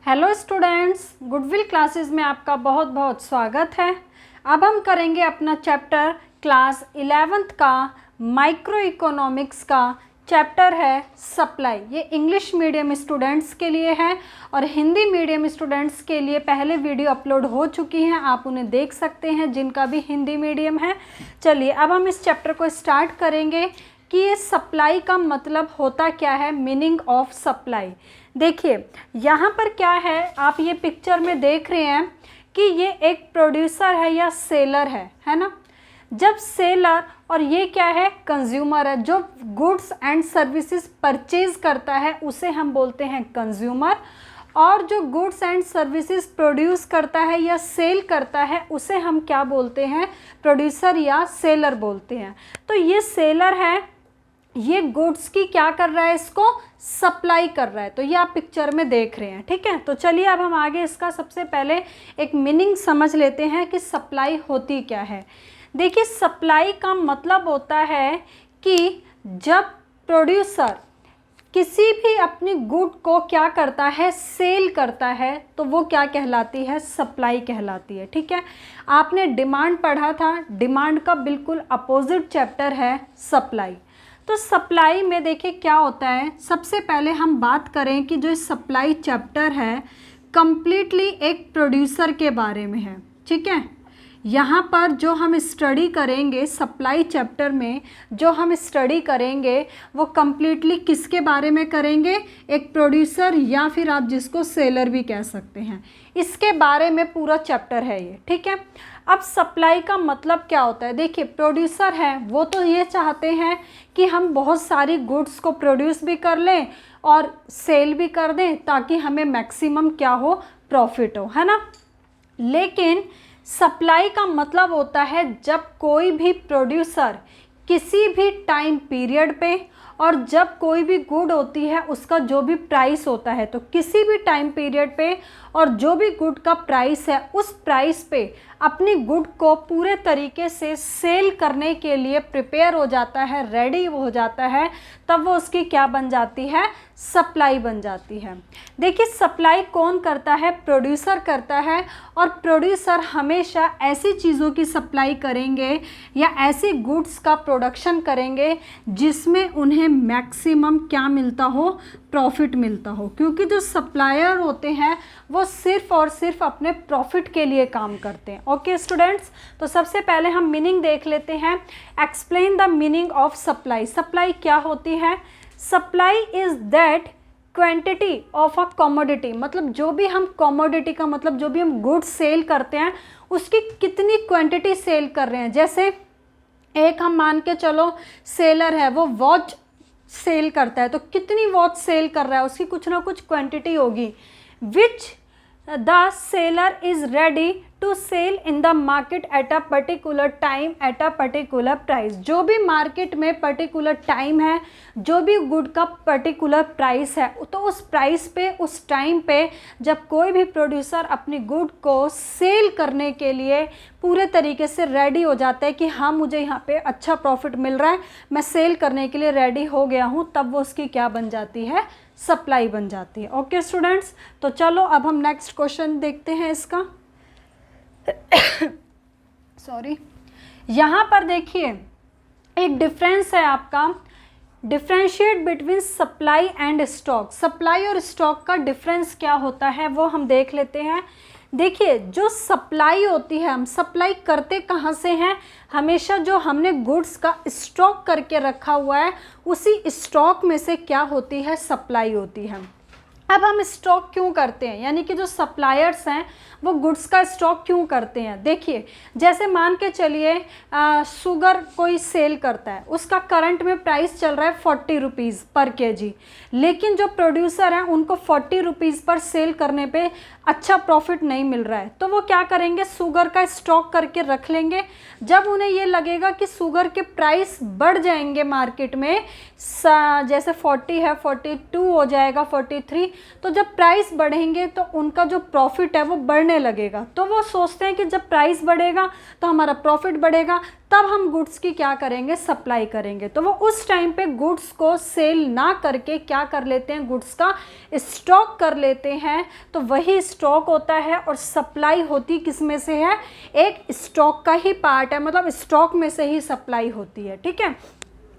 Hello students, goodwill classes में आपका बहुत बहुत स्वागत है। अब हम करेंगे अपना चैप्टर क्लास 11th का माइक्रो इकोनॉमिक्स का चैप्टर है सप्लाई। ये इंग्लिश मीडियम स्टूडेंट्स के लिए है और हिंदी मीडियम स्टूडेंट्स के लिए पहले वीडियो अपलोड हो चुकी हैं, आप उन्हें देख सकते हैं जिनका भी हिंदी मीडियम है। चलिए अब हम इस चैप्टर को स्टार्ट करेंगे कि ये सप्लाई का मतलब होता क्या है, मीनिंग ऑफ सप्लाई। देखिए यहाँ पर क्या है, आप ये पिक्चर में देख रहे हैं कि ये एक प्रोड्यूसर है या सेलर है ना। जब सेलर और ये क्या है, कंज्यूमर है, जो गुड्स एंड सर्विसेज परचेज करता है उसे हम बोलते हैं कंज्यूमर, और जो गुड्स एंड सर्विसेज प्रोड्यूस करता है या सेल करता है उसे हम क्या बोलते हैं, प्रोड्यूसर या सेलर बोलते हैं। तो ये सेलर है, ये गुड्स की क्या कर रहा है, इसको सप्लाई कर रहा है। तो ये आप पिक्चर में देख रहे हैं, ठीक है। तो चलिए अब हम आगे इसका सबसे पहले एक मीनिंग समझ लेते हैं कि सप्लाई होती क्या है। देखिए सप्लाई का मतलब होता है कि जब प्रोड्यूसर किसी भी अपनी गुड को क्या करता है, सेल करता है, तो वो क्या कहलाती है, सप्लाई कहलाती है, ठीक है। आपने डिमांड पढ़ा था, डिमांड का बिल्कुल अपोजिट चैप्टर है सप्लाई। तो सप्लाई में देखिए क्या होता है, सबसे पहले हम बात करें कि जो सप्लाई चैप्टर है कंप्लीटली एक प्रोड्यूसर के बारे में है, ठीक है। यहाँ पर जो हम स्टडी करेंगे सप्लाई चैप्टर में, जो हम स्टडी करेंगे वो कंप्लीटली किसके बारे में करेंगे, एक प्रोड्यूसर या फिर आप जिसको सेलर भी कह सकते हैं, इसके बारे में पूरा चैप्टर है ये, ठीक है। अब सप्लाई का मतलब क्या होता है, देखिए प्रोड्यूसर है वो तो ये चाहते हैं कि हम बहुत सारी गुड्स को प्रोड्यूस भी कर लें और सेल भी कर दें ताकि हमें मैक्सिमम क्या हो, प्रॉफिट हो, है ना। लेकिन सप्लाई का मतलब होता है जब कोई भी प्रोड्यूसर किसी भी टाइम पीरियड पे, और जब कोई भी गुड होती है उसका जो भी प्राइस होता है, तो किसी भी टाइम पीरियड पे और जो भी गुड का प्राइस है उस प्राइस पे अपनी गुड को पूरे तरीके से सेल करने के लिए प्रिपेयर हो जाता है, रेडी हो जाता है, तब वो उसकी क्या बन जाती है, सप्लाई बन जाती है। देखिए सप्लाई कौन करता है, प्रोड्यूसर करता है, और प्रोड्यूसर हमेशा ऐसी चीज़ों की सप्लाई करेंगे या ऐसी गुड्स का प्रोडक्शन करेंगे जिसमें उन्हें मैक्सिमम क्या मिलता हो, प्रॉफिट मिलता हो। क्योंकि जो सप्लायर होते हैं वो सिर्फ और सिर्फ अपने प्रॉफिट के लिए काम करते हैं। ओके स्टूडेंट्स, तो सबसे पहले हम मीनिंग देख लेते हैं। Explain the meaning of supply. Supply क्या होती है, supply is that quantity of a commodity, मतलब जो भी हम कमोडिटी का मतलब जो भी हम गुड्स सेल करते हैं उसकी कितनी क्वांटिटी सेल कर रहे हैं। जैसे एक हम मान के चलो सेलर है, वो वॉच सेल करता है, तो कितनी वॉच सेल कर रहा है उसकी कुछ ना कुछ क्वांटिटी होगी, which the seller is ready to sell in the market at a particular time at a particular price. जो भी मार्केट में पर्टिकुलर टाइम है, जो भी गुड का पर्टिकुलर प्राइस है, तो उस प्राइस पे उस टाइम पे जब कोई भी प्रोड्यूसर अपनी गुड को सेल करने के लिए पूरे तरीके से रेडी हो जाता है कि हाँ मुझे यहाँ पे अच्छा प्रॉफिट मिल रहा है, मैं सेल करने के लिए रेडी हो गया हूँ, तब वो उसकी क्या बन जाती है, सप्लाई बन जाती है। ओके स्टूडेंट्स, तो चलो अब हम नेक्स्ट क्वेश्चन देखते हैं इसका। सॉरी, यहाँ पर देखिए एक डिफरेंस है आपका, differentiate between supply and stock. Supply और स्टॉक का डिफरेंस क्या होता है वो हम देख लेते हैं। देखिए जो सप्लाई होती है, हम सप्लाई करते कहाँ से हैं, हमेशा जो हमने गुड्स का स्टॉक करके रखा हुआ है उसी स्टॉक में से क्या होती है, सप्लाई होती है। अब हम स्टॉक क्यों करते हैं, यानी कि जो सप्लायर्स हैं वो गुड्स का स्टॉक क्यों करते हैं। देखिए जैसे मान के चलिए शुगर कोई सेल करता है, उसका करंट में प्राइस चल रहा है 40 रुपीज़ पर केजी, लेकिन जो प्रोड्यूसर हैं उनको 40 रुपीज़ पर सेल करने पे अच्छा प्रॉफिट नहीं मिल रहा है, तो वो क्या करेंगे, शुगर का स्टॉक करके रख लेंगे। जब उन्हें ये लगेगा कि शुगर के प्राइस बढ़ जाएंगे मार्केट में, जैसे 40 है 42 हो जाएगा 43, तो जब प्राइस बढ़ेंगे तो उनका जो प्रॉफिट है वो बढ़ने लगेगा। तो वो सोचते हैं कि जब प्राइस बढ़ेगा तो हमारा प्रॉफिट बढ़ेगा, तब हम गुड्स की क्या करेंगे, सप्लाई करेंगे। तो वो उस टाइम पे गुड्स को सेल ना करके क्या कर लेते हैं, गुड्स का स्टॉक कर लेते हैं। तो वही स्टॉक होता है और सप्लाई होती किस में से है, एक स्टॉक का ही पार्ट है, मतलब स्टॉक में से ही सप्लाई होती है। ठीक है,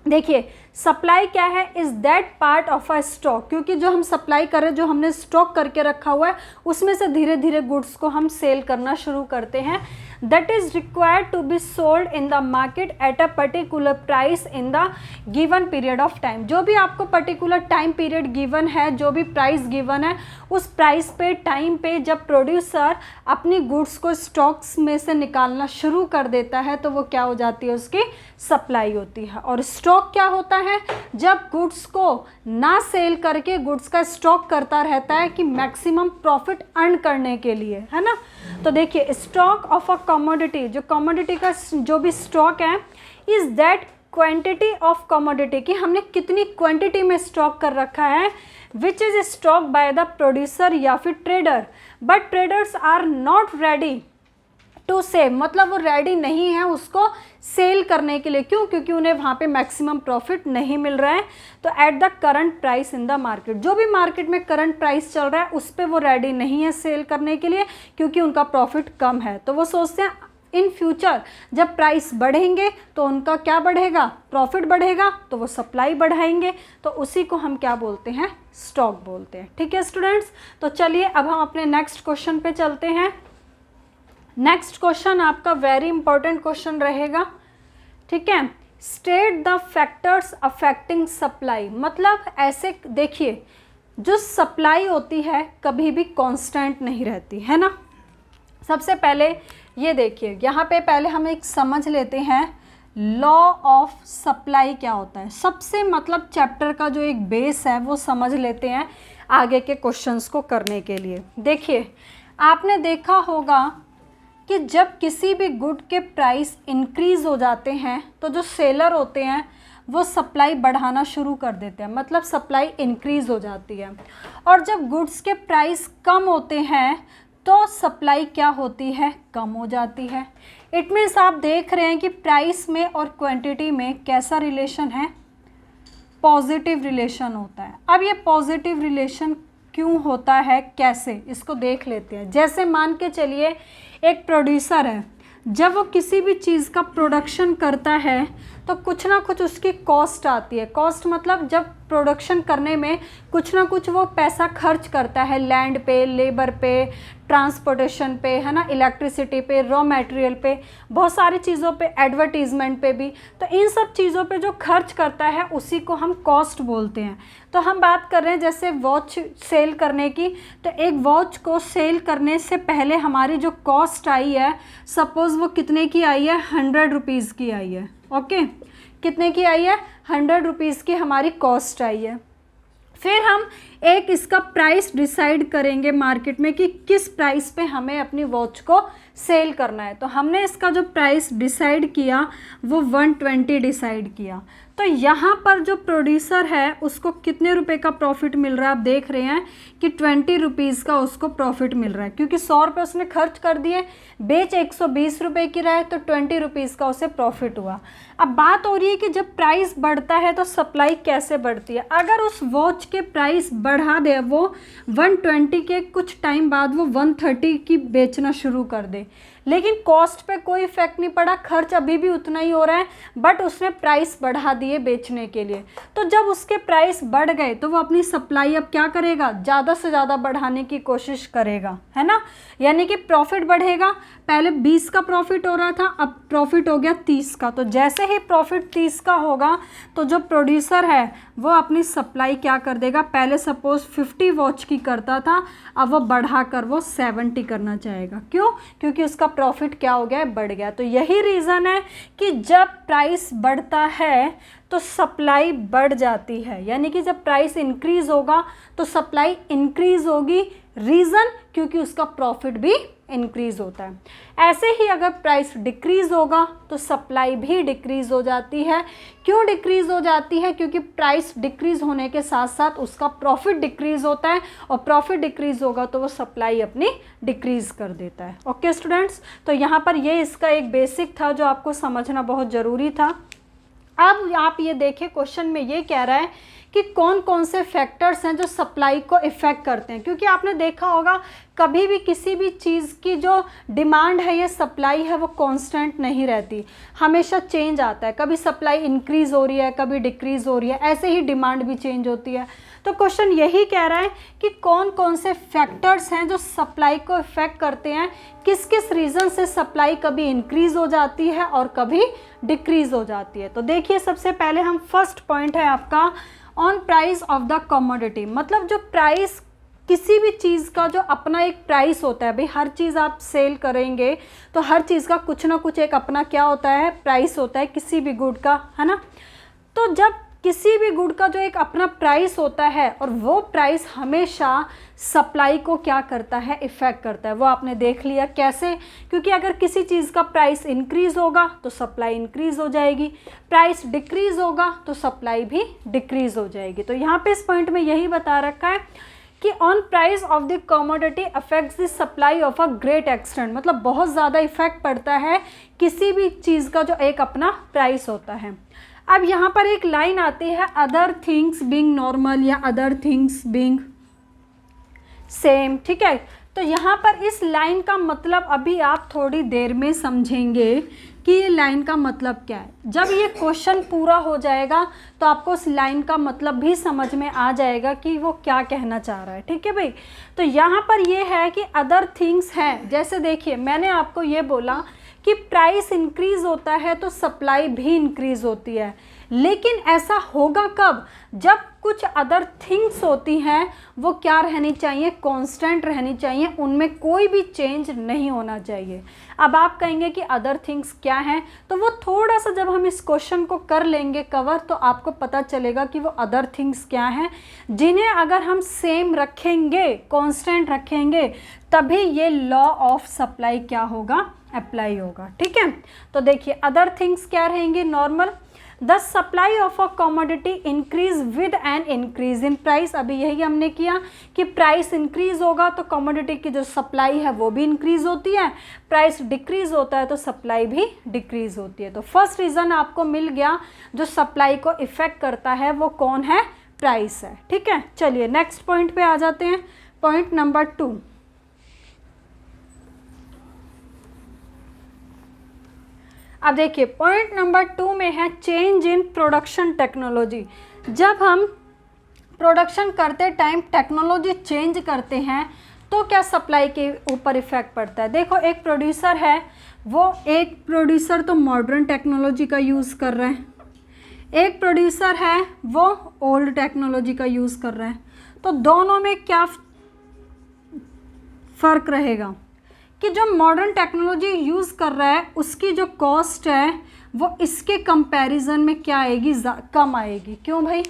देखिए सप्लाई क्या है, is that part of a stock, क्योंकि जो हम सप्लाई कर रहे हैं, जो हमने स्टॉक करके रखा हुआ है, उसमें से धीरे धीरे गुड्स को हम सेल करना शुरू करते हैं। That is required to be sold in the market at a particular price in the given period of time. जो भी आपको पर्टिकुलर टाइम पीरियड गिवन है, जो भी प्राइस गिवन है, उस प्राइस पे, टाइम पे जब प्रोड्यूसर अपनी गुड्स को स्टॉक्स में से निकालना शुरू कर देता है तो वो क्या हो जाती है, उसकी सप्लाई होती है। और स्टॉक क्या होता है, जब गुड्स को ना सेल करके गुड्स का स्टॉक करता रहता है कि मैक्सिमम प्रॉफिट अर्न करने के लिए, है ना। तो देखिए स्टॉक ऑफ अ कमोडिटी, जो कमोडिटी का जो भी स्टॉक है, is that quantity of commodity, कि हमने कितनी क्वांटिटी में स्टॉक कर रखा है, which is stock by the producer या फिर trader, but traders are not ready to sell, मतलब वो रेडी नहीं है उसको सेल करने के लिए। क्यों, क्योंकि उन्हें वहाँ पे मैक्सिमम प्रॉफिट नहीं मिल रहा है। तो at the current price in the market, जो भी मार्केट में करंट प्राइस चल रहा है उस पर वो रेडी नहीं है सेल करने के लिए, क्योंकि उनका प्रॉफिट कम है। तो वो सोचते हैं इन फ्यूचर जब प्राइस बढ़ेंगे तो उनका क्या बढ़ेगा, प्रॉफिट बढ़ेगा, तो वो सप्लाई बढ़ाएंगे। तो उसी को हम क्या बोलते हैं, स्टॉक बोलते हैं। ठीक है स्टूडेंट्स, तो चलिए अब हम अपने नेक्स्ट क्वेश्चन पे चलते हैं। नेक्स्ट क्वेश्चन आपका वेरी इंपॉर्टेंट क्वेश्चन रहेगा। ठीक है, state the factors affecting supply, मतलब ऐसे देखिए जो सप्लाई होती है कभी भी कांस्टेंट नहीं रहती है ना। सबसे पहले ये देखिए, यहाँ पे पहले हम एक समझ लेते हैं लॉ ऑफ सप्लाई क्या होता है। सबसे मतलब चैप्टर का जो एक बेस है वो समझ लेते हैं आगे के क्वेश्चंस को करने के लिए। देखिए आपने देखा होगा कि जब किसी भी गुड के प्राइस इंक्रीज़ हो जाते हैं तो जो सेलर होते हैं वो सप्लाई बढ़ाना शुरू कर देते हैं, मतलब सप्लाई इंक्रीज़ हो जाती है। और जब गुड्स के प्राइस कम होते हैं तो सप्लाई क्या होती है, कम हो जाती है। इट मीन्स आप देख रहे हैं कि प्राइस में और क्वांटिटी में कैसा रिलेशन है, पॉजिटिव रिलेशन होता है। अब ये पॉजिटिव रिलेशन क्यों होता है, कैसे, इसको देख लेते हैं। जैसे मान के चलिए एक प्रोड्यूसर है, जब वो किसी भी चीज़ का प्रोडक्शन करता है तो कुछ ना कुछ उसकी कॉस्ट आती है। कॉस्ट मतलब जब प्रोडक्शन करने में कुछ ना कुछ वो पैसा खर्च करता है, लैंड पे, लेबर पे, ट्रांसपोर्टेशन पे, है ना, इलेक्ट्रिसिटी पे, रॉ मटेरियल पे, बहुत सारी चीज़ों पे, एडवर्टीजमेंट पे भी। तो इन सब चीज़ों पे जो खर्च करता है उसी को हम कॉस्ट बोलते हैं। तो हम बात कर रहे हैं जैसे वॉच सेल करने की, तो एक वॉच को सेल करने से पहले हमारी जो कॉस्ट आई है, सपोज़ वो कितने की आई है, 100 रुपीज़ की आई है। ओके, कितने की आई है, 100 रुपीज़ की हमारी कॉस्ट आई है। फिर हम एक इसका प्राइस डिसाइड करेंगे मार्केट में कि किस प्राइस पे हमें अपनी वॉच को सेल करना है। तो हमने इसका जो प्राइस डिसाइड किया वो 120 डिसाइड किया। तो यहाँ पर जो प्रोड्यूसर है उसको कितने रुपए का प्रॉफिट मिल रहा है, आप देख रहे हैं कि 20 रुपीज़ का उसको प्रॉफिट मिल रहा है, क्योंकि 100 रुपये उसने खर्च कर दिए, बेच 120 रुपये की रहा है, तो 20 रुपीज़ का उसे प्रॉफिट हुआ। अब बात हो रही है कि जब प्राइस बढ़ता है तो सप्लाई कैसे बढ़ती है। अगर उस वॉच के प्राइस बढ़ा दे, वो 120 के कुछ टाइम बाद वो 130 की बेचना शुरू कर दे, लेकिन कॉस्ट पे कोई इफेक्ट नहीं पड़ा, खर्च अभी भी उतना ही हो रहा है, बट उसने प्राइस बढ़ा दिए बेचने के लिए। तो जब उसके प्राइस बढ़ गए तो वो अपनी सप्लाई अब क्या करेगा, ज़्यादा से ज़्यादा बढ़ाने की कोशिश करेगा, है ना। यानी कि प्रॉफिट बढ़ेगा, पहले 20 का प्रॉफिट हो रहा था, अब प्रॉफिट हो गया 30 का। तो जैसे ही प्रॉफिट 30 का होगा तो जो प्रोड्यूसर है वो अपनी सप्लाई क्या कर देगा, पहले सपोज 50 वॉच की करता था, अब वो बढ़ाकर वो 70 करना चाहेगा। क्यों, क्योंकि उसका प्रॉफिट क्या हो गया है, बढ़ गया। तो यही रीज़न है कि जब प्राइस बढ़ता है तो सप्लाई बढ़ जाती है, यानी कि जब प्राइस इंक्रीज़ होगा तो सप्लाई इंक्रीज़ होगी। रीज़न, क्योंकि उसका प्रॉफिट भी इंक्रीज़ होता है। ऐसे ही अगर प्राइस डिक्रीज़ होगा तो सप्लाई भी डिक्रीज़ हो जाती है। क्यों डिक्रीज़ हो जाती है? क्योंकि प्राइस डिक्रीज़ होने के साथ साथ उसका प्रॉफिट डिक्रीज़ होता है, और प्रॉफिट डिक्रीज़ होगा तो वो सप्लाई अपनी डिक्रीज़ कर देता है। ओके स्टूडेंट्स, तो यहाँ पर ये इसका एक बेसिक था जो आपको समझना बहुत ज़रूरी था। अब आप ये देखिए, क्वेश्चन में ये कह रहा है कि कौन कौन से फैक्टर्स हैं जो सप्लाई को इफ़ेक्ट करते हैं। क्योंकि आपने देखा होगा कभी भी किसी भी चीज़ की जो डिमांड है या सप्लाई है वो कांस्टेंट नहीं रहती, हमेशा चेंज आता है। कभी सप्लाई इंक्रीज़ हो रही है, कभी डिक्रीज़ हो रही है, ऐसे ही डिमांड भी चेंज होती है। तो क्वेश्चन यही कह रहा है कि कौन कौन से फैक्टर्स हैं जो सप्लाई को इफ़ेक्ट करते हैं, किस किस रीज़न से सप्लाई कभी इंक्रीज़ हो जाती है और कभी डिक्रीज़ हो जाती है। तो देखिए, सबसे पहले हम फर्स्ट पॉइंट है आपका on price of the commodity. मतलब जो प्राइस किसी भी चीज़ का जो अपना एक प्राइस होता है, भाई हर चीज़ आप सेल करेंगे तो हर चीज़ का कुछ ना कुछ एक अपना क्या होता है, प्राइस होता है किसी भी गुड का, है ना। तो जब किसी भी गुड का जो एक अपना प्राइस होता है, और वो प्राइस हमेशा सप्लाई को क्या करता है, इफ़ेक्ट करता है। वो आपने देख लिया कैसे, क्योंकि अगर किसी चीज़ का प्राइस इंक्रीज़ होगा तो सप्लाई इंक्रीज़ हो जाएगी, प्राइस डिक्रीज़ होगा तो सप्लाई भी डिक्रीज़ हो जाएगी। तो यहाँ पे इस पॉइंट में यही बता रखा है कि on price of the commodity affects the supply of a great extent. मतलब बहुत ज़्यादा इफेक्ट पड़ता है किसी भी चीज़ का जो एक अपना प्राइस होता है। अब यहाँ पर एक लाइन आती है, अदर थिंग्स बीइंग नॉर्मल या अदर थिंग्स बीइंग सेम, ठीक है। तो यहाँ पर इस लाइन का मतलब अभी आप थोड़ी देर में समझेंगे कि ये लाइन का मतलब क्या है। जब ये क्वेश्चन पूरा हो जाएगा तो आपको उस लाइन का मतलब भी समझ में आ जाएगा कि वो क्या कहना चाह रहा है, ठीक है भाई। तो यहाँ पर ये है कि अदर थिंग्स हैं, जैसे देखिए मैंने आपको ये बोला कि प्राइस इंक्रीज़ होता है तो सप्लाई भी इंक्रीज़ होती है, लेकिन ऐसा होगा कब, जब कुछ अदर थिंग्स होती हैं वो क्या रहनी चाहिए, कांस्टेंट रहनी चाहिए, उनमें कोई भी चेंज नहीं होना चाहिए। अब आप कहेंगे कि अदर थिंग्स क्या हैं, तो वो थोड़ा सा जब हम इस क्वेश्चन को कर लेंगे कवर तो आपको पता चलेगा कि वो अदर थिंग्स क्या हैं, जिन्हें अगर हम सेम रखेंगे, कांस्टेंट रखेंगे, तभी ये लॉ ऑफ सप्लाई क्या होगा, अप्लाई होगा, ठीक है। तो देखिए अदर थिंग्स क्या रहेंगे, normal, the supply of a commodity increase with an increase in price. अभी यही हमने किया कि प्राइस इंक्रीज होगा तो कमोडिटी की जो सप्लाई है वो भी इंक्रीज होती है, प्राइस डिक्रीज होता है तो सप्लाई भी डिक्रीज होती है। तो फर्स्ट रीज़न आपको मिल गया, जो सप्लाई को इफेक्ट करता है वो कौन है, प्राइस है, ठीक है। चलिए नेक्स्ट पॉइंट पे आ जाते हैं, पॉइंट नंबर 2। अब देखिए पॉइंट नंबर 2 में है चेंज इन प्रोडक्शन टेक्नोलॉजी। जब हम प्रोडक्शन करते टाइम टेक्नोलॉजी चेंज करते हैं तो क्या सप्लाई के ऊपर इफेक्ट पड़ता है। देखो एक प्रोड्यूसर है, वो एक प्रोड्यूसर तो मॉडर्न टेक्नोलॉजी का यूज़ कर रहा है, एक प्रोड्यूसर है वो ओल्ड टेक्नोलॉजी का यूज़ कर रहा है। तो दोनों में क्या फ़र्क रहेगा कि जो मॉडर्न टेक्नोलॉजी यूज़ कर रहा है उसकी जो कॉस्ट है वो इसके कंपैरिजन में क्या आएगी, कम आएगी। क्यों भाई,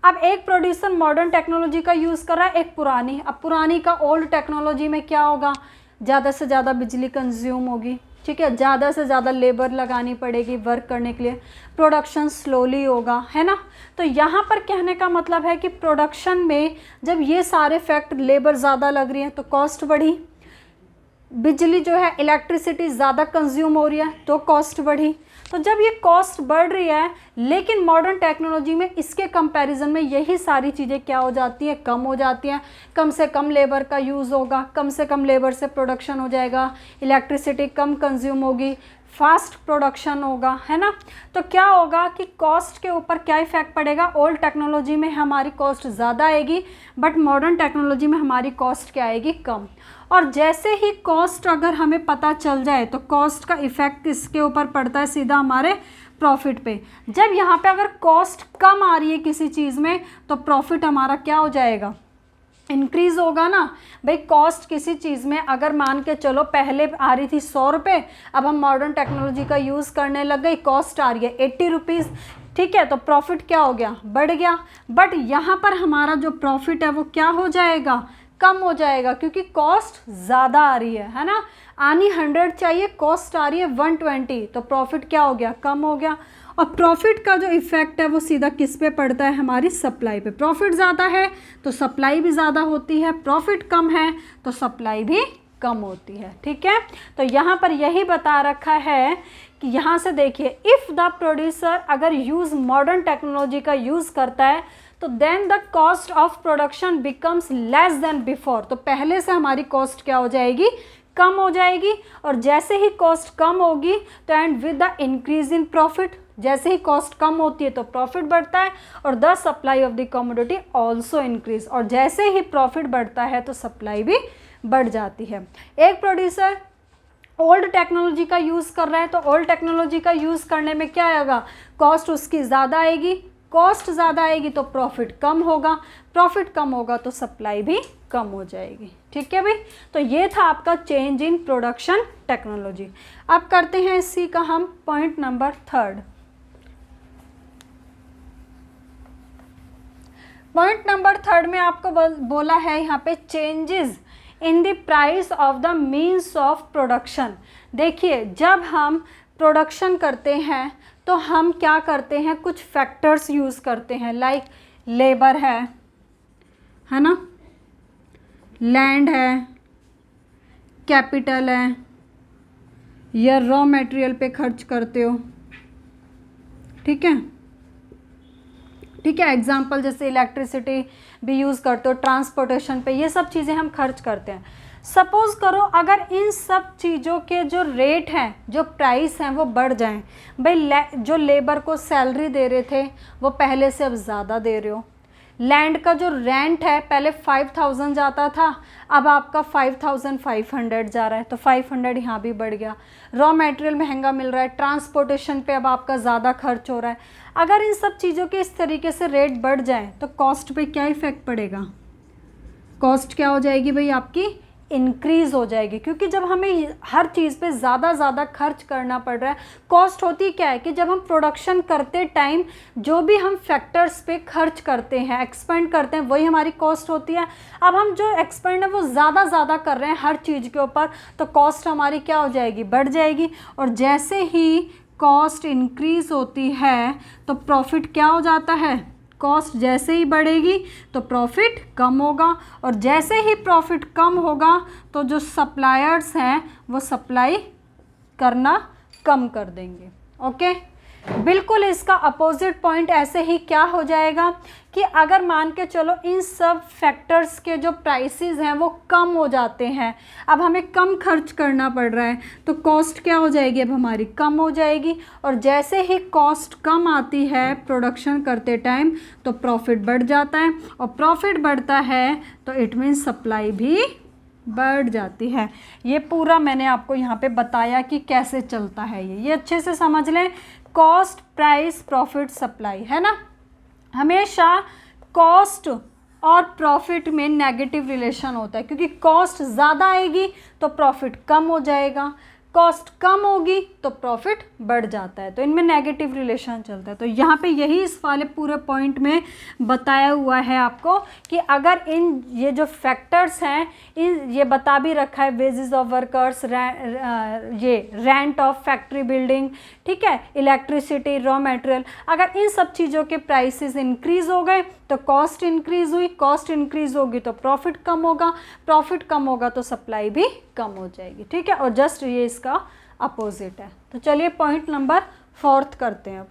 अब एक प्रोड्यूसर मॉडर्न टेक्नोलॉजी का यूज़ कर रहा है, एक पुरानी। अब पुरानी का ओल्ड टेक्नोलॉजी में क्या होगा, ज़्यादा से ज़्यादा बिजली कंज्यूम होगी, ठीक है, ज़्यादा से ज़्यादा लेबर लगानी पड़ेगी वर्क करने के लिए, प्रोडक्शन स्लोली होगा, है ना। तो यहाँ पर कहने का मतलब है कि प्रोडक्शन में जब ये सारे फैक्ट, लेबर ज़्यादा लग रही है तो कॉस्ट बढ़ी, बिजली जो है इलेक्ट्रिसिटी ज़्यादा कंज्यूम हो रही है तो कॉस्ट बढ़ी। तो जब ये कॉस्ट बढ़ रही है, लेकिन मॉडर्न टेक्नोलॉजी में इसके कंपैरिजन में यही सारी चीज़ें क्या हो जाती हैं, कम हो जाती हैं। कम से कम लेबर का यूज़ होगा, कम से कम लेबर से प्रोडक्शन हो जाएगा, इलेक्ट्रिसिटी कम कंज्यूम होगी, फास्ट प्रोडक्शन होगा, है ना। तो क्या होगा कि कॉस्ट के ऊपर क्या इफेक्ट पड़ेगा, ओल्ड टेक्नोलॉजी में हमारी कॉस्ट ज़्यादा आएगी बट मॉडर्न टेक्नोलॉजी में हमारी कॉस्ट क्या आएगी, कम। और जैसे ही कॉस्ट अगर हमें पता चल जाए तो कॉस्ट का इफ़ेक्ट किसके ऊपर पड़ता है, सीधा हमारे प्रॉफिट पे। जब यहाँ पे अगर कॉस्ट कम आ रही है किसी चीज़ में तो प्रॉफिट हमारा क्या हो जाएगा, इंक्रीज़ होगा ना। भाई कॉस्ट किसी चीज़ में अगर मान के चलो पहले आ रही थी 100 रुपये, अब हम मॉडर्न टेक्नोलॉजी का यूज़ करने लग गई, कॉस्ट आ रही है 80 रुपीज़, ठीक है, तो प्रॉफिट क्या हो गया, बढ़ गया। बट यहाँ पर हमारा जो प्रॉफिट है वो क्या हो जाएगा, कम हो जाएगा, क्योंकि कॉस्ट ज़्यादा आ रही है ना। आनी 100 चाहिए, कॉस्ट आ रही है 120, तो प्रॉफिट क्या हो गया, कम हो गया। और प्रॉफिट का जो इफ़ेक्ट है वो सीधा किस पे पड़ता है, हमारी सप्लाई पे। प्रॉफिट ज़्यादा है तो सप्लाई भी ज़्यादा होती है, प्रॉफिट कम है तो सप्लाई भी कम होती है, ठीक है। तो यहाँ पर यही बता रखा है कि यहाँ से देखिए, इफ़ द प्रोड्यूसर अगर यूज़ मॉडर्न टेक्नोलॉजी का यूज़ करता है तो then the cost of production becomes less than before, तो पहले से हमारी कॉस्ट क्या हो जाएगी, कम हो जाएगी। और जैसे ही कॉस्ट कम होगी तो and with the increase in profit, जैसे ही कॉस्ट कम होती है तो प्रॉफिट बढ़ता है, और the supply of the commodity also increase, और जैसे ही प्रॉफिट बढ़ता है तो सप्लाई भी बढ़ जाती है। एक प्रोड्यूसर ओल्ड टेक्नोलॉजी का यूज़ कर रहा है तो ओल्ड टेक्नोलॉजी का यूज़ करने में क्या आएगा, कॉस्ट उसकी ज़्यादा आएगी, कॉस्ट ज़्यादा आएगी तो प्रॉफिट कम होगा, प्रॉफिट कम होगा तो सप्लाई भी कम हो जाएगी, ठीक है भाई। तो ये था आपका चेंज इन प्रोडक्शन टेक्नोलॉजी। अब करते हैं इसी का हम पॉइंट नंबर 3। पॉइंट नंबर 3 में आपको बोला है यहाँ पे changes in the price of the means of production. देखिए, जब हम प्रोडक्शन करते हैं तो हम क्या करते हैं, कुछ फैक्टर्स यूज़ करते हैं, लाइक लेबर है ना, लैंड है, कैपिटल है, या रॉ मटेरियल पे खर्च करते हो, ठीक है, ठीक है। एग्जाम्पल जैसे इलेक्ट्रिसिटी भी यूज़ करते हो, ट्रांसपोर्टेशन पे, ये सब चीज़ें हम खर्च करते हैं। सपोज़ करो अगर इन सब चीज़ों के जो रेट हैं, जो प्राइस हैं वो बढ़ जाएं, भाई जो लेबर को सैलरी दे रहे थे वो पहले से अब ज़्यादा दे रहे हो, लैंड का जो रेंट है पहले 5000 जाता था, अब आपका 5500 जा रहा है, तो 500 यहाँ भी बढ़ गया। रॉ मटेरियल महंगा मिल रहा है, ट्रांसपोर्टेशन पे अब आपका ज़्यादा खर्च हो रहा है। अगर इन सब चीज़ों के इस तरीके से रेट बढ़ जाए तो कॉस्ट पे क्या इफ़ेक्ट पड़ेगा, कॉस्ट क्या हो जाएगी भाई, आपकी इंक्रीज़ हो जाएगी, क्योंकि जब हमें हर चीज़ पे ज़्यादा खर्च करना पड़ रहा है। कॉस्ट होती क्या है कि जब हम प्रोडक्शन करते टाइम जो भी हम फैक्टर्स पे खर्च करते हैं, एक्सपेंड करते हैं, वही हमारी कॉस्ट होती है। अब हम जो एक्सपेंड है वो ज़्यादा कर रहे हैं हर चीज़ के ऊपर, तो कॉस्ट हमारी क्या हो जाएगी, बढ़ जाएगी। और जैसे ही कॉस्ट इंक्रीज़ होती है तो प्रॉफिट क्या हो जाता है, कॉस्ट जैसे ही बढ़ेगी तो प्रॉफिट कम होगा, और जैसे ही प्रॉफिट कम होगा तो जो सप्लायर्स हैं वो सप्लाई करना कम कर देंगे। ओके, बिल्कुल इसका अपोजिट पॉइंट ऐसे ही क्या हो जाएगा कि अगर मान के चलो इन सब फैक्टर्स के जो प्राइसेस हैं वो कम हो जाते हैं, अब हमें कम खर्च करना पड़ रहा है, तो कॉस्ट क्या हो जाएगी, अब हमारी कम हो जाएगी। और जैसे ही कॉस्ट कम आती है प्रोडक्शन करते टाइम तो प्रॉफिट बढ़ जाता है, और प्रॉफिट बढ़ता है तो इट मीन्स सप्लाई भी बढ़ जाती है। ये पूरा मैंने आपको यहाँ पे बताया कि कैसे चलता है ये अच्छे से समझ लें। कॉस्ट, प्राइस, प्रॉफिट, सप्लाई, है ना। हमेशा कॉस्ट और प्रॉफिट में नेगेटिव रिलेशन होता है, क्योंकि कॉस्ट ज़्यादा आएगी तो प्रॉफिट कम हो जाएगा, कॉस्ट कम होगी तो प्रॉफिट बढ़ जाता है, तो इनमें नेगेटिव रिलेशन चलता है। तो यहाँ पे यही इस वाले पूरे पॉइंट में बताया हुआ है आपको कि अगर इन ये जो फैक्टर्स हैं, ये बता भी रखा है, वेजेस ऑफ वर्कर्स, ये रेंट ऑफ फैक्ट्री बिल्डिंग, ठीक है, इलेक्ट्रिसिटी, रॉ मटेरियल, अगर इन सब चीज़ों के प्राइसेस इंक्रीज हो गए तो कॉस्ट इंक्रीज हुई, कॉस्ट इंक्रीज होगी तो प्रॉफिट कम होगा, प्रॉफिट कम होगा तो सप्लाई भी कम हो जाएगी, ठीक है। और जस्ट ये इसका अपोजिट है। तो चलिए पॉइंट नंबर 4 करते हैं। अब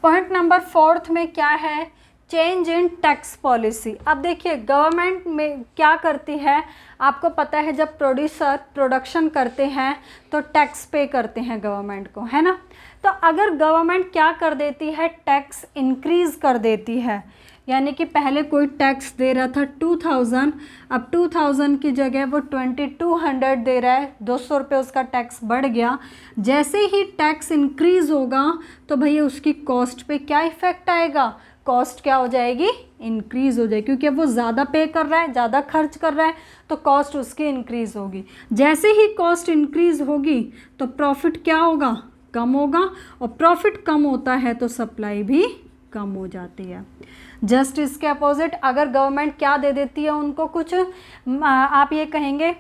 पॉइंट नंबर 4 में क्या है, चेंज इन टैक्स पॉलिसी। अब देखिए गवर्नमेंट में क्या करती है, आपको पता है जब प्रोड्यूसर प्रोडक्शन करते हैं तो टैक्स पे करते हैं गवर्नमेंट को, है ना। तो अगर गवर्नमेंट क्या कर देती है, टैक्स इंक्रीज़ कर देती है, यानी कि पहले कोई टैक्स दे रहा था 2000, अब 2000 की जगह वो 2200 दे रहा है, 200 रुपये उसका टैक्स बढ़ गया। जैसे ही टैक्स इंक्रीज़ होगा तो भैया उसकी कॉस्ट पे क्या इफ़ेक्ट आएगा, कॉस्ट क्या हो जाएगी, इंक्रीज़ हो जाएगी, क्योंकि वो ज़्यादा पे कर रहा है, ज़्यादा खर्च कर रहा है, तो कॉस्ट उसकी इंक्रीज़ होगी। जैसे ही कॉस्ट इंक्रीज़ होगी तो प्रॉफिट क्या होगा, कम होगा, और प्रॉफिट कम होता है तो सप्लाई भी कम हो जाती है। जस्ट इसके अपोजिट अगर गवर्नमेंट क्या दे देती है उनको कुछ, आप ये कहेंगे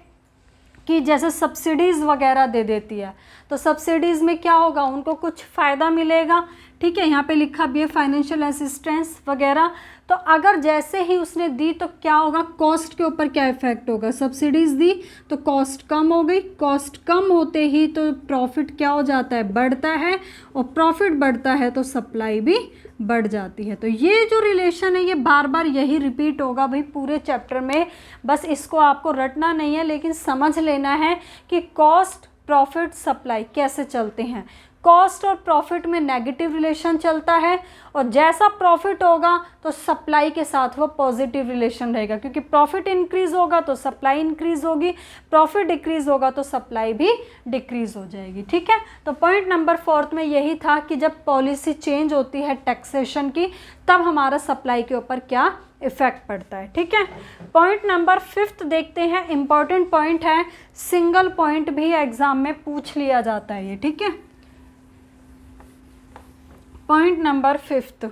कि जैसे सब्सिडीज़ वगैरह दे देती है, तो सब्सिडीज़ में क्या होगा, उनको कुछ फ़ायदा मिलेगा। ठीक है, यहाँ पे लिखा भी है फाइनेंशियल असिस्टेंस वगैरह। तो अगर जैसे ही उसने दी तो क्या होगा, कॉस्ट के ऊपर क्या इफेक्ट होगा, सब्सिडीज़ दी तो कॉस्ट कम हो गई, कॉस्ट कम होते ही तो प्रॉफिट क्या हो जाता है, बढ़ता है, और प्रॉफिट बढ़ता है तो सप्लाई भी बढ़ जाती है। तो ये जो रिलेशन है ये बार बार यही रिपीट होगा भाई पूरे चैप्टर में, बस इसको आपको रटना नहीं है लेकिन समझ लेना है कि कॉस्ट, प्रॉफिट, सप्लाई कैसे चलते हैं। कॉस्ट और प्रॉफिट में नेगेटिव रिलेशन चलता है, और जैसा प्रॉफिट होगा तो सप्लाई के साथ वो पॉजिटिव रिलेशन रहेगा, क्योंकि प्रॉफिट इंक्रीज होगा तो सप्लाई इंक्रीज होगी, प्रॉफिट डिक्रीज होगा तो सप्लाई भी डिक्रीज हो जाएगी। ठीक है, तो पॉइंट नंबर 4 में यही था कि जब पॉलिसी चेंज होती है टैक्सेशन की, तब हमारा सप्लाई के ऊपर क्या इफेक्ट पड़ता है। ठीक है, पॉइंट नंबर 5 देखते हैं, इंपॉर्टेंट पॉइंट है, सिंगल पॉइंट भी एग्जाम में पूछ लिया जाता है ये। ठीक है, पॉइंट नंबर 5,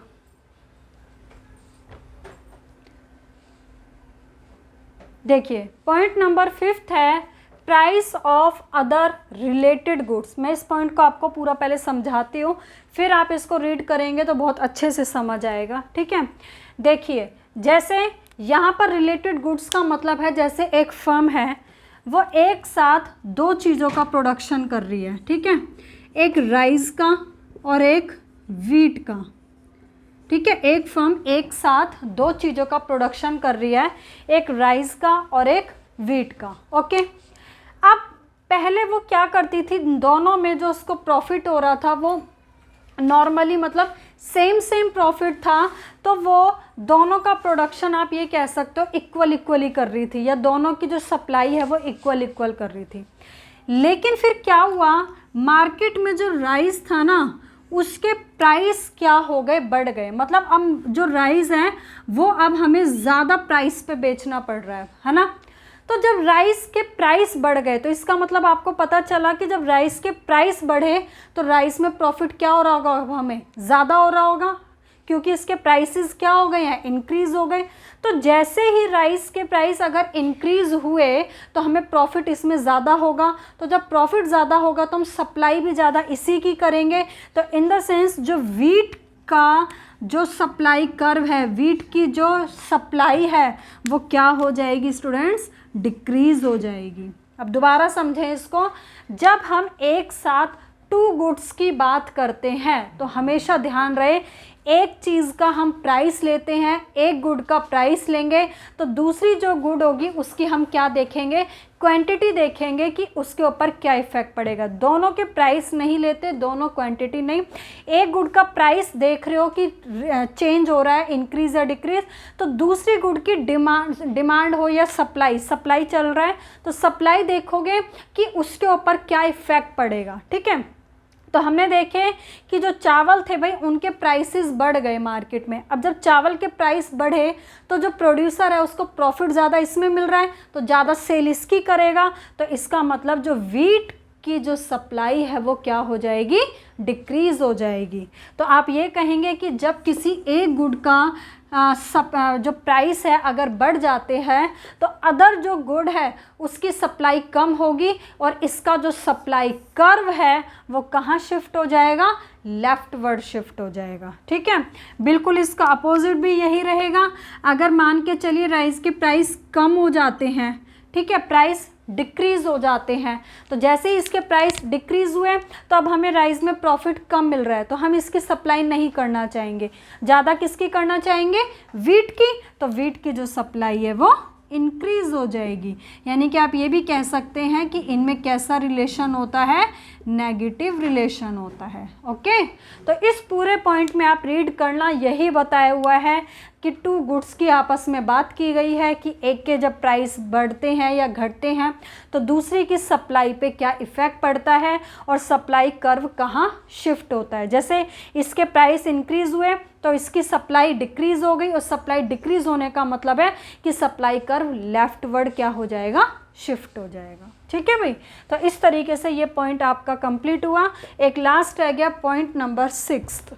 देखिए पॉइंट नंबर 5 है price of other related goods. मैं इस पॉइंट को आपको पूरा पहले समझाती हूँ, फिर आप इसको रीड करेंगे तो बहुत अच्छे से समझ आएगा। ठीक है, देखिए जैसे यहाँ पर रिलेटेड गुड्स का मतलब है, जैसे एक फर्म है वो एक साथ दो चीज़ों का प्रोडक्शन कर रही है। ठीक है, एक राइस का और एक वीट का। ठीक है, एक फर्म एक साथ दो चीज़ों का प्रोडक्शन कर रही है, एक राइस का और एक वीट का। ओके, अब पहले वो क्या करती थी, दोनों में जो उसको प्रॉफिट हो रहा था वो नॉर्मली मतलब सेम प्रॉफिट था, तो वो दोनों का प्रोडक्शन आप ये कह सकते हो इक्वली कर रही थी, या दोनों की जो सप्लाई है वो इक्वल कर रही थी। लेकिन फिर क्या हुआ, मार्केट में जो राइस था ना उसके प्राइस क्या हो गए, बढ़ गए। मतलब अब जो राइस है वो अब हमें ज़्यादा प्राइस पे बेचना पड़ रहा है ना। तो जब राइस के प्राइस बढ़ गए तो इसका मतलब आपको पता चला कि जब राइस के प्राइस बढ़े तो राइस में प्रॉफिट क्या हो रहा होगा, अब हमें ज़्यादा हो रहा होगा, क्योंकि इसके प्राइसेस क्या हो गए हैं, इंक्रीज़ हो गए। तो जैसे ही राइस के प्राइस अगर इंक्रीज़ हुए तो हमें प्रॉफिट इसमें ज़्यादा होगा, तो जब प्रॉफिट ज़्यादा होगा तो हम सप्लाई भी ज़्यादा इसी की करेंगे। तो इन द सेंस जो वीट का जो सप्लाई कर्व है, वीट की जो सप्लाई है वो क्या हो जाएगी स्टूडेंट्स, डिक्रीज़ हो जाएगी। अब दोबारा समझें इसको, जब हम एक साथ टू गुड्स की बात करते हैं तो हमेशा ध्यान रहे एक चीज़ का हम प्राइस लेते हैं, एक गुड का प्राइस लेंगे तो दूसरी जो गुड होगी उसकी हम क्या देखेंगे, क्वांटिटी देखेंगे कि उसके ऊपर क्या इफेक्ट पड़ेगा। दोनों के प्राइस नहीं लेते, दोनों क्वांटिटी नहीं, एक गुड का प्राइस देख रहे हो कि चेंज हो रहा है, इंक्रीज या डिक्रीज, तो दूसरी गुड की डिमांड हो या सप्लाई चल रहा है तो सप्लाई देखोगे कि उसके ऊपर क्या इफेक्ट पड़ेगा। ठीक है, तो हमने देखे कि जो चावल थे भाई उनके प्राइसेस बढ़ गए मार्केट में। अब जब चावल के प्राइस बढ़े तो जो प्रोड्यूसर है उसको प्रॉफिट ज़्यादा इसमें मिल रहा है तो ज़्यादा सेल इसकी करेगा, तो इसका मतलब जो वीट की जो सप्लाई है वो क्या हो जाएगी, डिक्रीज़ हो जाएगी। तो आप ये कहेंगे कि जब किसी एक गुड का जो प्राइस है अगर बढ़ जाते हैं तो अदर जो गुड है उसकी सप्लाई कम होगी और इसका जो सप्लाई कर्व है वो कहाँ शिफ्ट हो जाएगा, लेफ्टवर्ड शिफ्ट हो जाएगा। ठीक है, बिल्कुल इसका अपोजिट भी यही रहेगा। अगर मान के चलिए राइस के प्राइस कम हो जाते हैं, ठीक है, प्राइस डिक्रीज़ हो जाते हैं, तो जैसे ही इसके प्राइस डिक्रीज़ हुए तो अब हमें राइस में प्रॉफिट कम मिल रहा है तो हम इसकी सप्लाई नहीं करना चाहेंगे, ज़्यादा किसकी करना चाहेंगे, वीट की। तो वीट की जो सप्लाई है वो इंक्रीज़ हो जाएगी। यानी कि आप ये भी कह सकते हैं कि इनमें कैसा रिलेशन होता है, नेगेटिव रिलेशन होता है। ओके, तो इस पूरे पॉइंट में आप रीड करना, यही बताया हुआ है कि टू गुड्स की आपस में बात की गई है कि एक के जब प्राइस बढ़ते हैं या घटते हैं तो दूसरी की सप्लाई पे क्या इफ़ेक्ट पड़ता है और सप्लाई कर्व कहाँ शिफ्ट होता है। जैसे इसके प्राइस इंक्रीज़ हुए तो इसकी सप्लाई डिक्रीज़ हो गई और सप्लाई डिक्रीज़ होने का मतलब है कि सप्लाई कर्व लेफ्टवर्ड क्या हो जाएगा, शिफ्ट हो जाएगा। ठीक है भाई, तो इस तरीके से ये पॉइंट आपका कंप्लीट हुआ। एक लास्ट रह गया पॉइंट नंबर 6।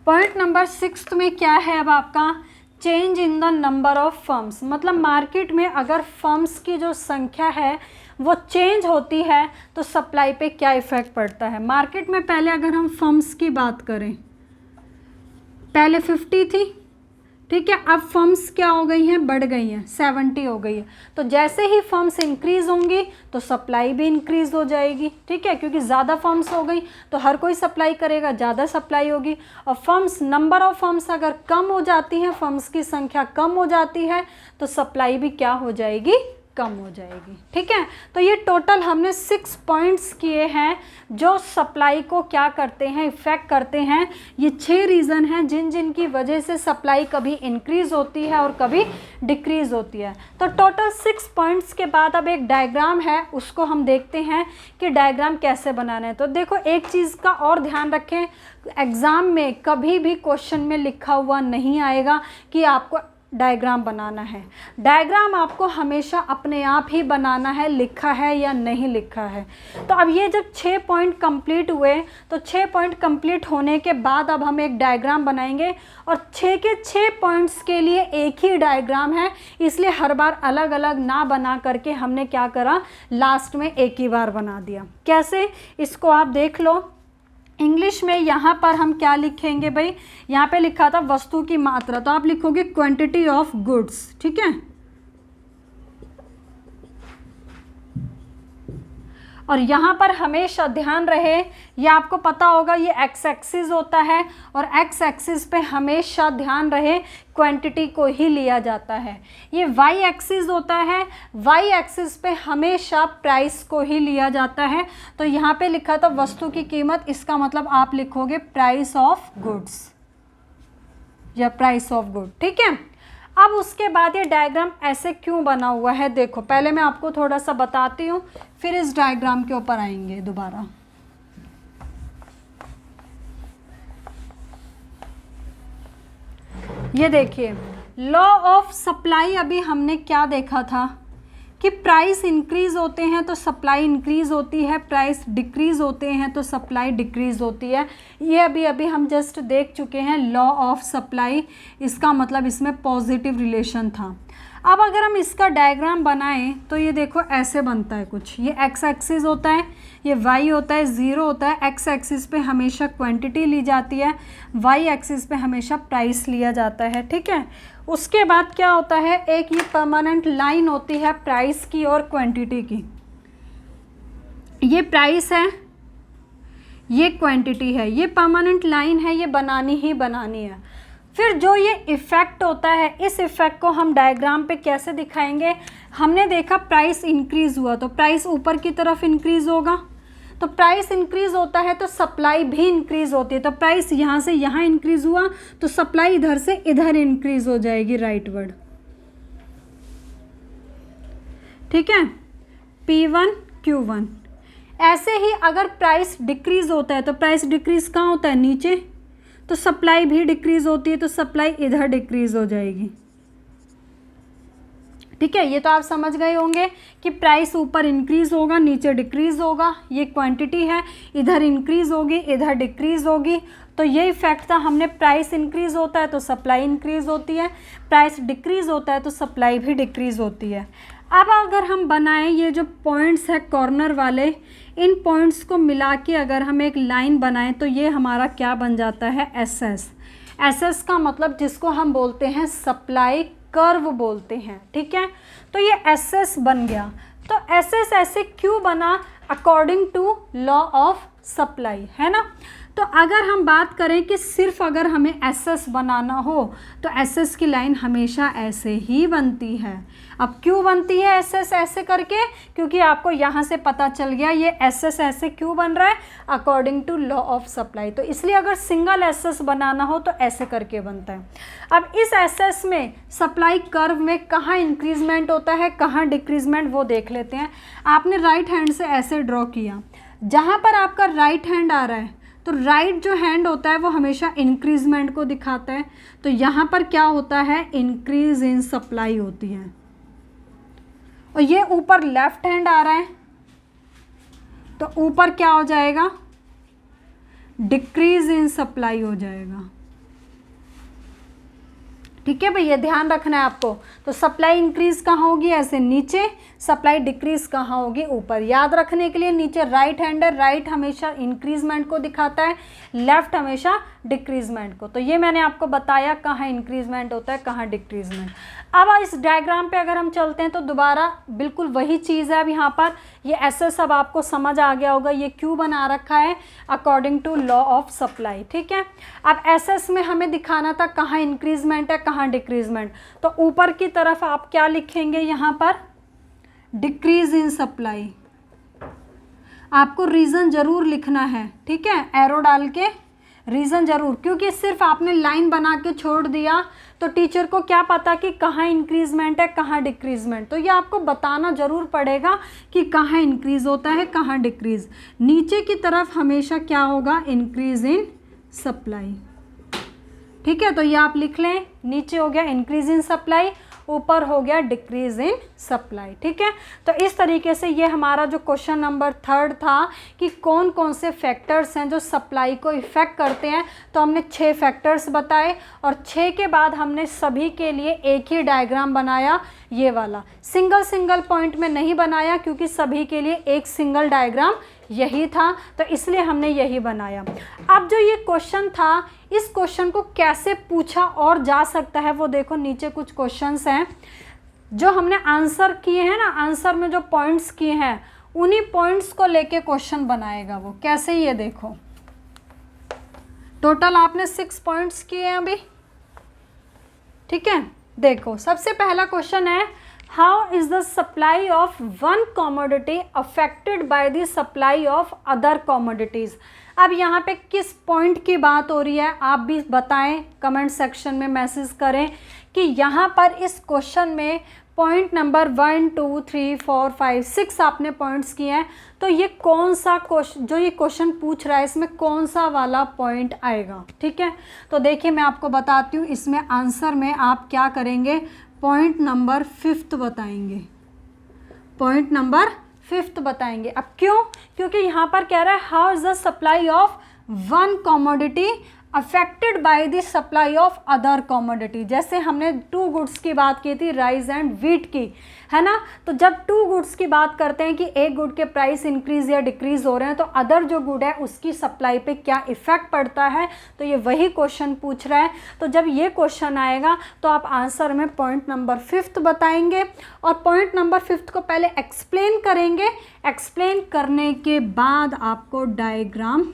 पॉइंट नंबर 6 में क्या है अब आपका, change in the number of firms, मतलब मार्केट में अगर फर्म्स की जो संख्या है वो चेंज होती है तो सप्लाई पे क्या इफ़ेक्ट पड़ता है। मार्केट में पहले अगर हम फर्म्स की बात करें, पहले 50 थी, ठीक है, अब फर्म्स क्या हो गई हैं, बढ़ गई हैं, 70 हो गई है। तो जैसे ही फर्म्स इंक्रीज़ होंगी तो सप्लाई भी इंक्रीज़ हो जाएगी, ठीक है, क्योंकि ज़्यादा फर्म्स हो गई तो हर कोई सप्लाई करेगा, ज़्यादा सप्लाई होगी। और फर्म्स, नंबर ऑफ फर्म्स अगर कम हो जाती हैं, फर्म्स की संख्या कम हो जाती है तो सप्लाई भी क्या हो जाएगी, कम हो जाएगी, ठीक है। तो ये टोटल हमने 6 पॉइंट्स किए हैं जो सप्लाई को क्या करते हैं, इफ़ेक्ट करते हैं। ये 6 रीज़न हैं जिन जिन की वजह से सप्लाई कभी इंक्रीज़ होती है और कभी डिक्रीज़ होती है। तो टोटल 6 पॉइंट्स के बाद अब एक डायग्राम है, उसको हम देखते हैं कि डायग्राम कैसे बनाना है। तो देखो, एक चीज़ का और ध्यान रखें, एग्ज़ाम में कभी भी क्वेश्चन में लिखा हुआ नहीं आएगा कि आपको डायग्राम बनाना है। डायग्राम आपको हमेशा अपने आप ही बनाना है, लिखा है या नहीं लिखा है। तो अब ये जब 6 पॉइंट कंप्लीट हुए तो 6 पॉइंट कंप्लीट होने के बाद अब हम एक डायग्राम बनाएंगे और 6 के 6 पॉइंट्स के लिए एक ही डायग्राम है, इसलिए हर बार अलग अलग ना बना करके हमने क्या करा, लास्ट में एक ही बार बना दिया। कैसे, इसको आप देख लो। इंग्लिश में यहाँ पर हम क्या लिखेंगे भाई, यहाँ पे लिखा था वस्तु की मात्रा, तो आप लिखोगे क्वांटिटी ऑफ गुड्स, ठीक है। और यहाँ पर हमेशा ध्यान रहे, ये आपको पता होगा ये एक्स एक्सिस होता है और एक्स एक्सिस पे हमेशा ध्यान रहे क्वांटिटी को ही लिया जाता है। ये वाई एक्सिस होता है, वाई एक्सिस पे हमेशा प्राइस को ही लिया जाता है। तो यहाँ पे लिखा था वस्तु की कीमत, इसका मतलब आप लिखोगे प्राइस ऑफ गुड्स या प्राइस ऑफ गुड, ठीक है। अब उसके बाद ये डायग्राम ऐसे क्यों बना हुआ है, देखो पहले मैं आपको थोड़ा सा बताती हूँ, फिर इस डायग्राम के ऊपर आएंगे दोबारा। ये देखिए, लॉ ऑफ सप्लाई, अभी हमने क्या देखा था कि प्राइस इंक्रीज़ होते हैं तो सप्लाई इंक्रीज़ होती है, प्राइस डिक्रीज़ होते हैं तो सप्लाई डिक्रीज़ होती है। ये अभी अभी हम जस्ट देख चुके हैं लॉ ऑफ सप्लाई, इसका मतलब इसमें पॉजिटिव रिलेशन था। अब अगर हम इसका डायग्राम बनाएं तो ये देखो ऐसे बनता है कुछ, ये एक्स एक्सिस होता है, ये वाई होता है, ज़ीरो होता है। एक्स एक्सिस पे हमेशा क्वांटिटी ली जाती है, वाई एक्सिस पे हमेशा प्राइस लिया जाता है, ठीक है। उसके बाद क्या होता है, एक ये परमानेंट लाइन होती है प्राइस की और क्वांटिटी की। ये प्राइस है, ये क्वांटिटी है, ये परमानेंट लाइन है, ये बनानी ही बनानी है। फिर जो ये इफ़ेक्ट होता है, इस इफ़ेक्ट को हम डायग्राम पे कैसे दिखाएंगे, हमने देखा प्राइस इंक्रीज़ हुआ तो प्राइस ऊपर की तरफ इंक्रीज़ होगा, तो प्राइस इंक्रीज़ होता है तो सप्लाई भी इंक्रीज़ होती है। तो प्राइस यहाँ से यहाँ इंक्रीज़ हुआ तो सप्लाई इधर से इधर इंक्रीज़ हो जाएगी, राइटवर्ड, ठीक है, P1 Q1। ऐसे ही अगर प्राइस डिक्रीज़ होता है तो प्राइस डिक्रीज़ कहाँ होता है, नीचे, तो सप्लाई भी डिक्रीज़ होती है तो सप्लाई इधर डिक्रीज़ हो जाएगी, ठीक है। ये तो आप समझ गए होंगे कि प्राइस ऊपर इंक्रीज़ होगा, नीचे डिक्रीज़ होगा, ये क्वांटिटी है, इधर इंक्रीज़ होगी, इधर डिक्रीज़ होगी। तो ये इफेक्ट था, हमने प्राइस इंक्रीज़ होता है तो सप्लाई इंक्रीज़ होती है, प्राइस डिक्रीज़ होता है तो सप्लाई भी डिक्रीज़ होती है। अब अगर हम बनाएं ये जो पॉइंट्स है कॉर्नर वाले, इन पॉइंट्स को मिला के अगर हम एक लाइन बनाएं तो ये हमारा क्या बन जाता है, एस एस। एस एस का मतलब जिसको हम बोलते हैं सप्लाई कर्व बोलते हैं, ठीक है। तो ये एस एस बन गया। तो एस एस ऐसे क्यों बना, according to law of supply, है ना। तो अगर हम बात करें कि सिर्फ अगर हमें एस एस बनाना हो तो एस एस की लाइन हमेशा ऐसे ही बनती है। अब क्यों बनती है एस एस ऐसे करके, क्योंकि आपको यहाँ से पता चल गया ये एस एस ऐसे क्यों बन रहा है, according to law of supply. तो इसलिए अगर सिंगल एस एस बनाना हो तो ऐसे करके बनता है। अब इस एस एस में सप्लाई कर्व में कहाँ इंक्रीजमेंट होता है, कहाँ डिक्रीजमेंट, वो देख लेते हैं। आपने राइट हैंड से ऐसे ड्रॉ किया, जहाँ पर आपका राइट हैंड आ रहा है तो राइट जो हैंड होता है वो हमेशा इंक्रीजमेंट को दिखाता है। तो यहाँ पर क्या होता है, इंक्रीज इन सप्लाई होती है। और ये ऊपर लेफ्ट हैंड आ रहा है तो ऊपर क्या हो जाएगा, डिक्रीज इन सप्लाई हो जाएगा। ठीक है भाई, ये ध्यान रखना है आपको। तो सप्लाई इंक्रीज कहाँ होगी, ऐसे नीचे, सप्लाई डिक्रीज कहाँ होगी, ऊपर। याद रखने के लिए नीचे राइट हैंड है, राइट हमेशा इंक्रीजमेंट को दिखाता है, लेफ्ट हमेशा डिक्रीजमेंट को। तो ये मैंने आपको बताया कहाँ इंक्रीजमेंट होता है, कहाँ डिक्रीजमेंट। अब इस डायग्राम पे अगर हम चलते हैं तो दोबारा बिल्कुल वही चीज़ है। अब यहाँ पर ये ऐसे सब आपको समझ आ गया होगा, ये क्यों बना रखा है, according to law of supply. ठीक है, अब एसएस में हमें दिखाना था कहाँ इंक्रीजमेंट है, कहाँ डिक्रीजमेंट। तो ऊपर की तरफ आप क्या लिखेंगे, यहाँ पर डिक्रीज इन सप्लाई। आपको रीज़न ज़रूर लिखना है, ठीक है, एरो डाल के रीज़न ज़रूर, क्योंकि सिर्फ आपने लाइन बना के छोड़ दिया तो टीचर को क्या पता कि कहाँ इंक्रीजमेंट है, कहाँ डिक्रीजमेंट। तो ये आपको बताना ज़रूर पड़ेगा कि कहाँ इंक्रीज़ होता है, कहाँ डिक्रीज़। नीचे की तरफ हमेशा क्या होगा, इंक्रीज़ इन सप्लाई। ठीक है, तो ये आप लिख लें, नीचे हो गया इंक्रीज़ इन सप्लाई, ऊपर हो गया डिक्रीज इन सप्लाई। ठीक है, तो इस तरीके से ये हमारा जो क्वेश्चन नंबर 3 था कि कौन कौन से फैक्टर्स हैं जो सप्लाई को इफ़ेक्ट करते हैं। तो हमने 6 फैक्टर्स बताए और 6 के बाद हमने सभी के लिए एक ही डायग्राम बनाया, ये वाला। सिंगल पॉइंट में नहीं बनाया क्योंकि सभी के लिए एक सिंगल डायग्राम यही था, तो इसलिए हमने यही बनाया। अब जो ये क्वेश्चन था, इस क्वेश्चन को कैसे पूछा और जा सकता है वो देखो, नीचे कुछ क्वेश्चंस हैं जो हमने आंसर किए हैं ना, आंसर में जो पॉइंट्स किए हैं उन्हीं पॉइंट्स को लेके क्वेश्चन बनाएगा वो। कैसे, ये देखो, टोटल आपने 6 पॉइंट्स किए हैं अभी। ठीक है, देखो सबसे पहला क्वेश्चन है, how is the supply of one commodity affected by the supply of other commodities. अब यहाँ पे किस पॉइंट की बात हो रही है, आप भी बताएं, कमेंट सेक्शन में मैसेज करें कि यहाँ पर इस क्वेश्चन में पॉइंट नंबर 1 2 3 4 5 6 आपने पॉइंट्स किए हैं, तो ये कौन सा क्वेश्चन, जो ये क्वेश्चन पूछ रहा है इसमें कौन सा वाला पॉइंट आएगा। ठीक है, तो देखिए मैं आपको बताती हूँ, इसमें आंसर में आप क्या करेंगे, पॉइंट नंबर 5 बताएंगे, पॉइंट नंबर 5 बताएंगे। अब क्यों, क्योंकि यहाँ पर कह रहा है how is the supply of one commodity affected by the supply of other commodity. जैसे हमने 2 गुड्स की बात की थी, राइस एंड व्हीट की, है ना। तो जब 2 गुड्स की बात करते हैं कि एक गुड के प्राइस इंक्रीज या डिक्रीज हो रहे हैं, तो अदर जो गुड है उसकी सप्लाई पे क्या इफेक्ट पड़ता है, तो ये वही क्वेश्चन पूछ रहा है। तो जब ये क्वेश्चन आएगा तो आप आंसर में पॉइंट नंबर 5 बताएंगे और पॉइंट नंबर 5 को पहले एक्सप्लेन करेंगे। एक्सप्लेन करने के बाद आपको डायग्राम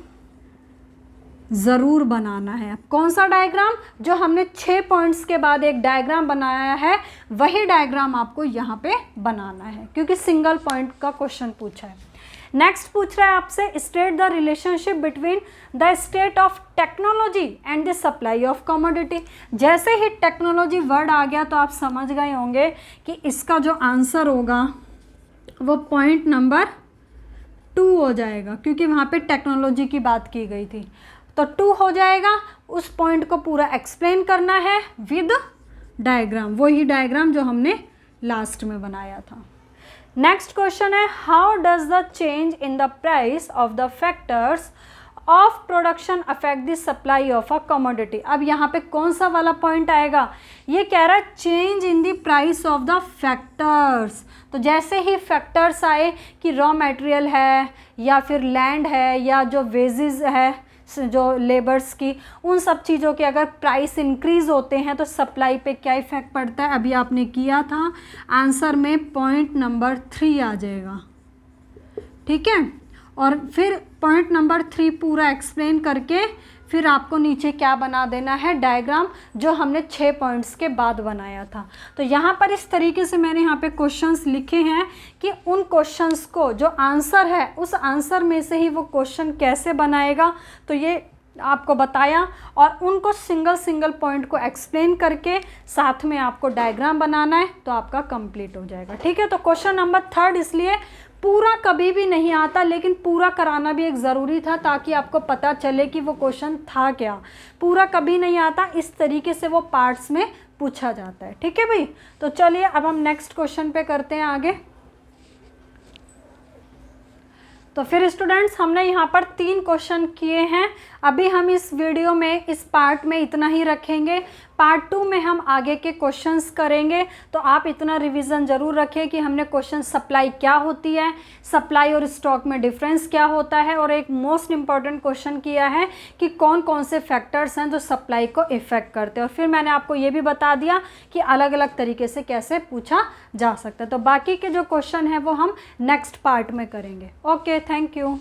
ज़रूर बनाना है। अब कौन सा डायग्राम, जो हमने 6 पॉइंट्स के बाद एक डायग्राम बनाया है वही डायग्राम आपको यहाँ पे बनाना है, क्योंकि सिंगल पॉइंट का क्वेश्चन पूछा है। नेक्स्ट पूछ रहा है आपसे, state the relationship between the state of technology and the supply of commodity. जैसे ही टेक्नोलॉजी वर्ड आ गया तो आप समझ गए होंगे कि इसका जो आंसर होगा वो पॉइंट नंबर 2 हो जाएगा, क्योंकि वहाँ पे टेक्नोलॉजी की बात की गई थी। तो 2 हो जाएगा। उस पॉइंट को पूरा एक्सप्लेन करना है विद डायग्राम, वही डायग्राम जो हमने लास्ट में बनाया था। नेक्स्ट क्वेश्चन है, how does the change in the price of the factors of production affect the supply of a commodity. अब यहाँ पे कौन सा वाला पॉइंट आएगा, ये कह रहा है change in the price of the factors. तो जैसे ही फैक्टर्स आए कि रॉ मटेरियल है या फिर लैंड है या जो वेजेस है, जो लेबर्स की, उन सब चीज़ों के अगर प्राइस इंक्रीज़ होते हैं तो सप्लाई पे क्या इफ़ेक्ट पड़ता है। अभी आपने किया था, आंसर में पॉइंट नंबर 3 आ जाएगा। ठीक है, और फिर पॉइंट नंबर 3 पूरा एक्सप्लेन करके फिर आपको नीचे क्या बना देना है, डायग्राम, जो हमने 6 पॉइंट्स के बाद बनाया था। तो यहाँ पर इस तरीके से मैंने यहाँ पे क्वेश्चंस लिखे हैं कि उन क्वेश्चंस को जो आंसर है उस आंसर में से ही वो क्वेश्चन कैसे बनाएगा, तो ये आपको बताया। और उनको सिंगल पॉइंट को एक्सप्लेन करके साथ में आपको डायग्राम बनाना है, तो आपका कंप्लीट हो जाएगा। ठीक है, तो क्वेश्चन नंबर 3 इसलिए पूरा कभी भी नहीं आता, लेकिन पूरा कराना भी एक ज़रूरी था ताकि आपको पता चले कि वो क्वेश्चन था क्या। पूरा कभी नहीं आता, इस तरीके से वो पार्ट्स में पूछा जाता है। ठीक है भाई, तो चलिए अब हम नेक्स्ट क्वेश्चन पे करते हैं आगे। तो फिर स्टूडेंट्स, हमने यहाँ पर 3 क्वेश्चन किए हैं। अभी हम इस वीडियो में, इस पार्ट में इतना ही रखेंगे। पार्ट 2 में हम आगे के क्वेश्चंस करेंगे। तो आप इतना रिवीजन ज़रूर रखें कि हमने क्वेश्चन सप्लाई क्या होती है, सप्लाई और स्टॉक में डिफरेंस क्या होता है, और एक मोस्ट इंपॉर्टेंट क्वेश्चन किया है कि कौन कौन से फैक्टर्स हैं जो सप्लाई को इफ़ेक्ट करते हैं। और फिर मैंने आपको ये भी बता दिया कि अलग अलग तरीके से कैसे पूछा जा सकता है। तो बाकी के जो क्वेश्चन है वो हम नेक्स्ट पार्ट में करेंगे। Okay, thank you.